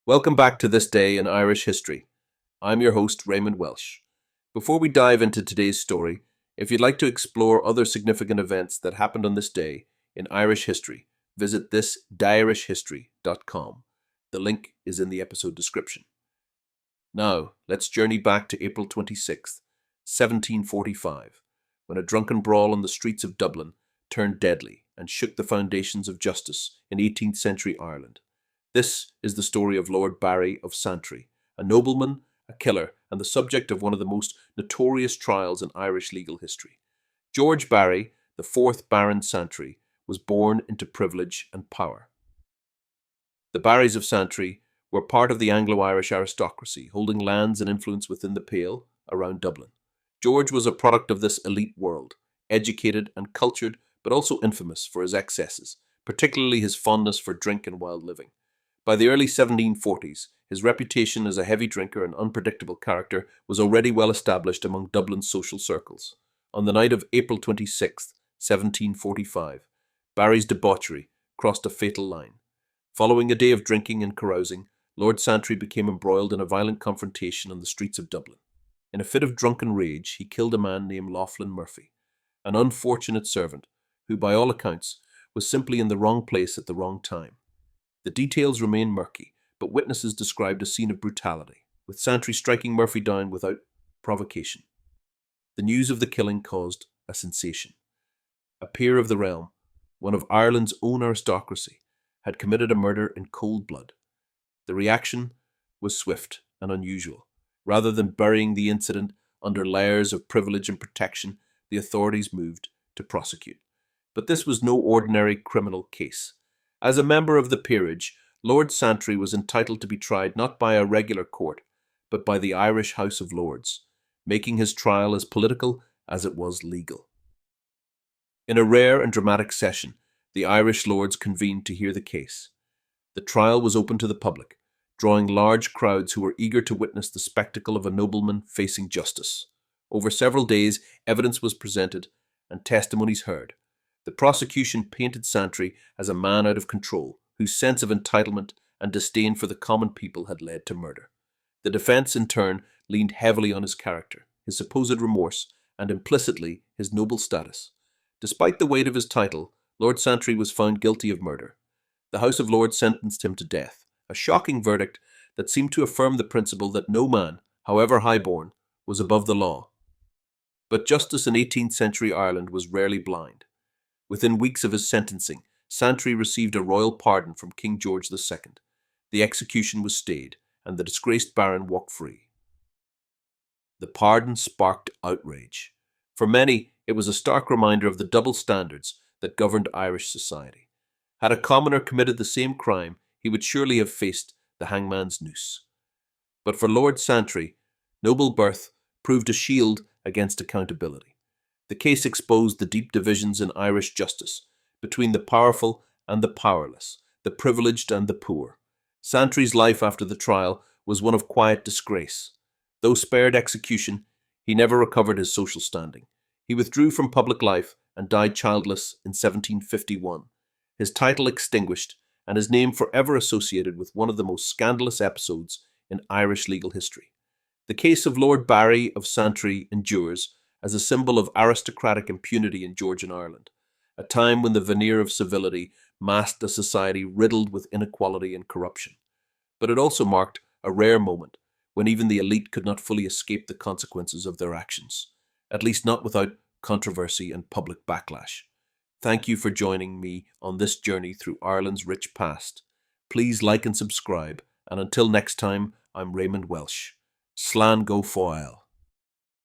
Welcome back to This Day in Irish History. I'm your host, Raymond Welsh. Before we dive into today's story, if you'd like to explore other significant events that happened on this day in Irish history, visit thisdirishhistory.com. The link is in the episode description. Now, let's journey back to April 26th, 1745, when a drunken brawl on the streets of Dublin turned deadly and shook the foundations of justice in 18th century Ireland. This is the story of Lord Barry of Santry, a nobleman, a killer, and the subject of one of the most notorious trials in Irish legal history. George Barry, the fourth Baron Santry, was born into privilege and power. The Barrys of Santry were part of the Anglo-Irish aristocracy, holding lands and influence within the Pale around Dublin. George was a product of this elite world, educated and cultured, but also infamous for his excesses, particularly his fondness for drink and wild living. By the early 1740s, his reputation as a heavy drinker and unpredictable character was already well established among Dublin's social circles. On the night of April 26, 1745, Barry's debauchery crossed a fatal line. Following a day of drinking and carousing, Lord Santry became embroiled in a violent confrontation on the streets of Dublin. In a fit of drunken rage, he killed a man named Laughlin Murphy, an unfortunate servant who, by all accounts, was simply in the wrong place at the wrong time. The details remain murky, but witnesses described a scene of brutality, with Santry striking Murphy down without provocation. The news of the killing caused a sensation. A peer of the realm, one of Ireland's own aristocracy, had committed a murder in cold blood. The reaction was swift and unusual. Rather than burying the incident under layers of privilege and protection, the authorities moved to prosecute. But this was no ordinary criminal case. As a member of the peerage, Lord Santry was entitled to be tried not by a regular court, but by the Irish House of Lords, making his trial as political as it was legal. In a rare and dramatic session, the Irish Lords convened to hear the case. The trial was open to the public, drawing large crowds who were eager to witness the spectacle of a nobleman facing justice. Over several days, evidence was presented and testimonies heard. The prosecution painted Santry as a man out of control, whose sense of entitlement and disdain for the common people had led to murder. The defence, in turn, leaned heavily on his character, his supposed remorse, and implicitly his noble status. Despite the weight of his title, Lord Santry was found guilty of murder. The House of Lords sentenced him to death, a shocking verdict that seemed to affirm the principle that no man, however high-born, was above the law. But justice in 18th century Ireland was rarely blind. Within weeks of his sentencing, Santry received a royal pardon from King George II. The execution was stayed, and the disgraced Baron walked free. The pardon sparked outrage. For many, it was a stark reminder of the double standards that governed Irish society. Had a commoner committed the same crime, he would surely have faced the hangman's noose. But for Lord Santry, noble birth proved a shield against accountability. The case exposed the deep divisions in Irish justice between the powerful and the powerless, the privileged and the poor. Santry's life after the trial was one of quiet disgrace. Though spared execution, he never recovered his social standing. He withdrew from public life and died childless in 1751, his title extinguished and his name forever associated with one of the most scandalous episodes in Irish legal history. The case of Lord Barry of Santry endures as a symbol of aristocratic impunity in Georgian Ireland, a time when the veneer of civility masked a society riddled with inequality and corruption. But it also marked a rare moment when even the elite could not fully escape the consequences of their actions, at least not without controversy and public backlash. Thank you for joining me on this journey through Ireland's rich past. Please like and subscribe, and until next time, I'm Raymond Welsh. Slán go fóill.